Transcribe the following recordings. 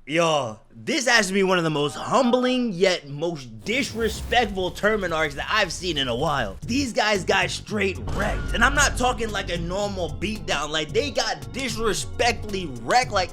Yo, this has to be one of the most humbling yet most disrespectful tournament arcs that I've seen in a while. These guys got straight wrecked, and I'm not talking like a normal beatdown. Like, they got disrespectfully wrecked. Like,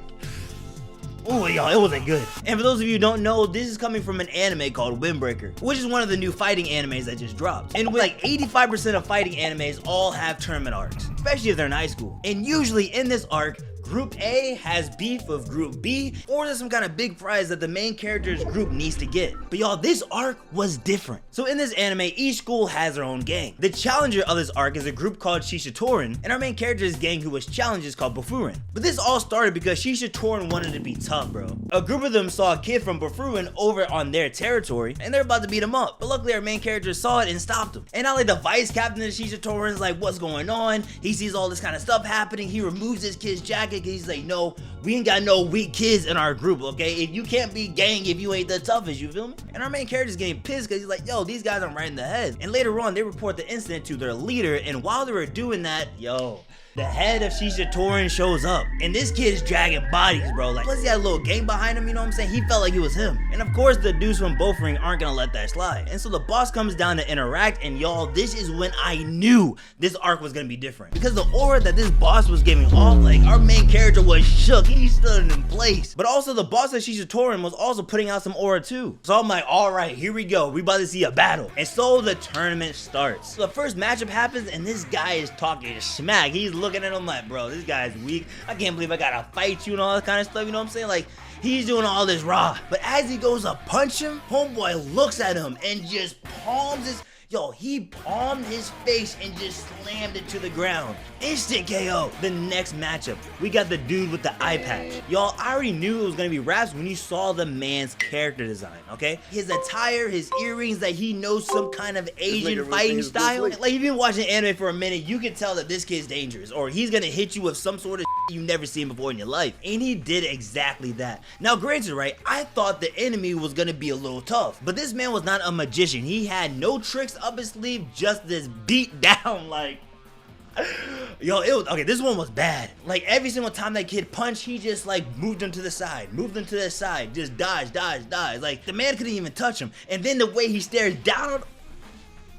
oh, y'all, it wasn't good. And for those of you who don't know, this is coming from an anime called Windbreaker, which is one of the new fighting animes that just dropped. And with like 85% of fighting animes all have tournament arcs, especially if they're in high school. And usually in this arc, Group A has beef with Group B, or there's some kind of big prize that the main character's group needs to get. But y'all, this arc was different. So in this anime, each school has their own gang. The challenger of this arc is a group called Shishitoren, and our main character's gang who was challenged is called Bofurin. But this all started because Shishitoren wanted to be tough, bro. A group of them saw a kid from Bofurin over on their territory, and they're about to beat him up. But luckily our main character saw it and stopped him. And now like the vice captain of Shishitoren is like, what's going on? He sees all this kind of stuff happening. He removes his kid's jacket. He's like, no, we ain't got no weak kids in our group, okay? If you can't be gang if you ain't the toughest, you feel me? And our main character's getting pissed because he's like, yo, these guys aren't right in the head. And later on, they report the incident to their leader, and while they were doing that, yo, the head of Shishitoren shows up, and this kid is dragging bodies, bro. Like, plus he had a little gang behind him, you know what I'm saying? He felt like it was him. And of course, the dudes from Bofurin aren't gonna let that slide. And so the boss comes down to interact, and y'all, this is when I knew this arc was gonna be different. Because the aura that this boss was giving off, like, our main character was shook. He stood in place. But also, the boss of Shishitoren was also putting out some aura too. So I'm like, all right, here we go. We about to see a battle. And so the tournament starts. So the first matchup happens, and this guy is talking smack. He's looking at him like, bro, this guy's weak. I can't believe I gotta fight you and all that kind of stuff, you know what I'm saying? Like, he's doing all this raw. But as he goes to punch him, homeboy looks at him and just palms his, yo, he palmed his face and just slammed it to the ground. Instant KO. The next matchup, we got the dude with the eye patch. Y'all, I already knew it was gonna be Raps when you saw the man's character design, okay? His attire, his earrings, that he knows some kind of Asian fighting style. Like, if you've been watching anime for a minute, you can tell that this kid's dangerous, or he's gonna hit you with some sort of you've never seen before in your life. And he did exactly that. Now, granted, right, I thought the enemy was gonna be a little tough, but this man was not a magician. He had no tricks up his sleeve, just this beat down, like, yo, it was, okay, this one was bad. Like, every single time that kid punched, he just, like, moved him to the side, just dodge. Like, the man couldn't even touch him. And then the way he stares down,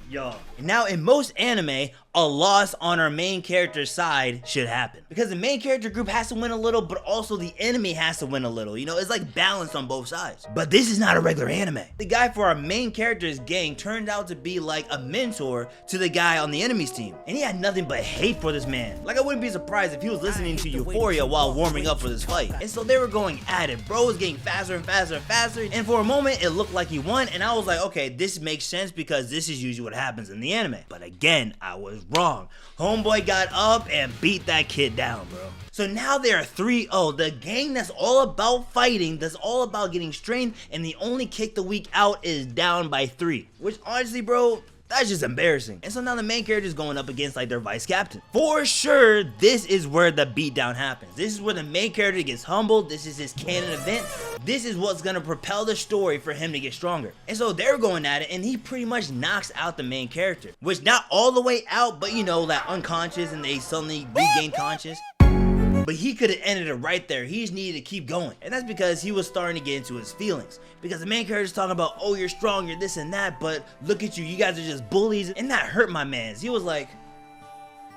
yo. Now, in most anime, a loss on our main character's side should happen, because the main character group has to win a little, but also the enemy has to win a little. You know, it's like balanced on both sides. But this is not a regular anime. The guy for our main character's gang turned out to be like a mentor to the guy on the enemy's team, and he had nothing but hate for this man. Like, I wouldn't be surprised if he was listening to Euphoria while warming up for this fight. And so they were going at it. Bro was getting faster and faster and faster, and for a moment it looked like he won, and I was like, okay, this makes sense because this is usually what happens in the anime. But again, I was wrong. Homeboy got up and beat that kid down, bro. So now they are 3-0. The gang that's all about fighting, that's all about getting strength, and the only kick the weak out is down by 3. Which honestly, bro, that's just embarrassing. And so now the main character is going up against like their vice captain. For sure, this is where the beatdown happens. This is where the main character gets humbled. This is his canon event. This is what's gonna propel the story for him to get stronger. And so they're going at it, and he pretty much knocks out the main character, which not all the way out, but you know, that unconscious, and they suddenly regain conscious. But he could have ended it right there. He just needed to keep going. And that's because he was starting to get into his feelings. Because the main character's talking about, oh, you're strong, you're this and that, but look at you guys are just bullies. And that hurt my mans. He was like,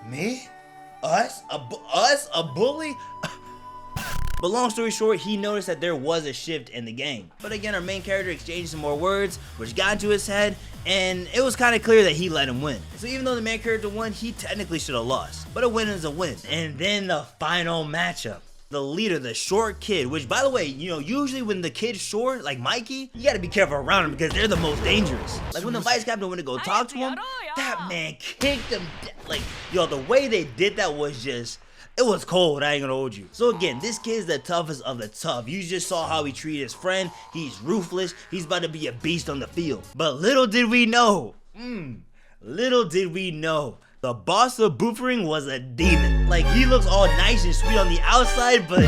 me? Us? A bully? But long story short, he noticed that there was a shift in the game. But again, our main character exchanged some more words, which got into his head, and it was kind of clear that he let him win. So even though the main character won, he technically should have lost. But a win is a win. And then the final matchup. The leader, the short kid, which by the way, you know, usually when the kid's short, like Mikey, you gotta be careful around him because they're the most dangerous. Like when the vice captain went to go talk to him, that man kicked him. Like, yo, the way they did that was just, it was cold, I ain't gonna hold you. So again, this kid's the toughest of the tough. You just saw how he treated his friend. He's ruthless. He's about to be a beast on the field. But little did we know, the boss of Bofurin was a demon. Like, he looks all nice and sweet on the outside, but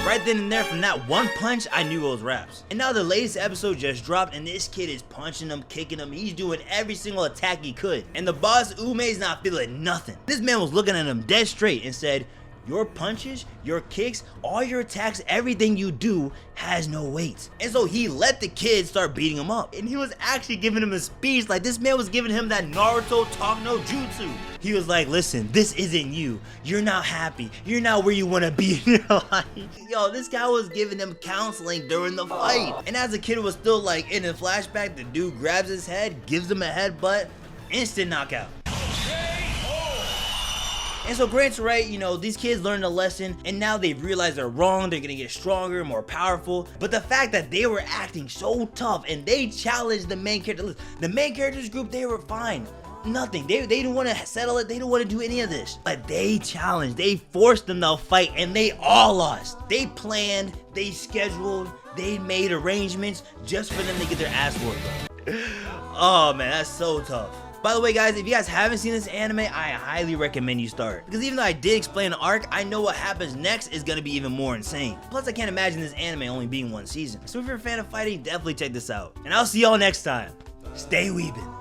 right then and there, from that one punch, I knew it was Raps. And now the latest episode just dropped, and this kid is punching him, kicking him. He's doing every single attack he could. And the boss, Ume's not feeling nothing. This man was looking at him dead straight and said, Your punches, your kicks, all your attacks, everything you do has no weight. And so he let the kids start beating him up. And he was actually giving him a speech like this man was giving him that Naruto talk no jutsu. He was like, listen, this isn't you. You're not happy. You're not where you want to be in your life. Yo, this guy was giving him counseling during the fight. And as the kid was still like in a flashback, the dude grabs his head, gives him a headbutt, instant knockout. And so Grant's right, you know, these kids learned a lesson and now they've realized they're wrong, they're gonna get stronger, more powerful. But the fact that they were acting so tough and they challenged the main character, listen, the main characters group, they were fine. Nothing, they didn't want to settle it, they didn't want to do any of this. But they challenged, they forced them to fight and they all lost. They planned, they scheduled, they made arrangements just for them to get their ass whooped. Oh man, that's so tough. By the way guys, if you guys haven't seen this anime, I highly recommend you start. Because even though I did explain the arc, I know what happens next is going to be even more insane. Plus I can't imagine this anime only being one season. So if you're a fan of fighting, definitely check this out. And I'll see y'all next time. Stay weebin'.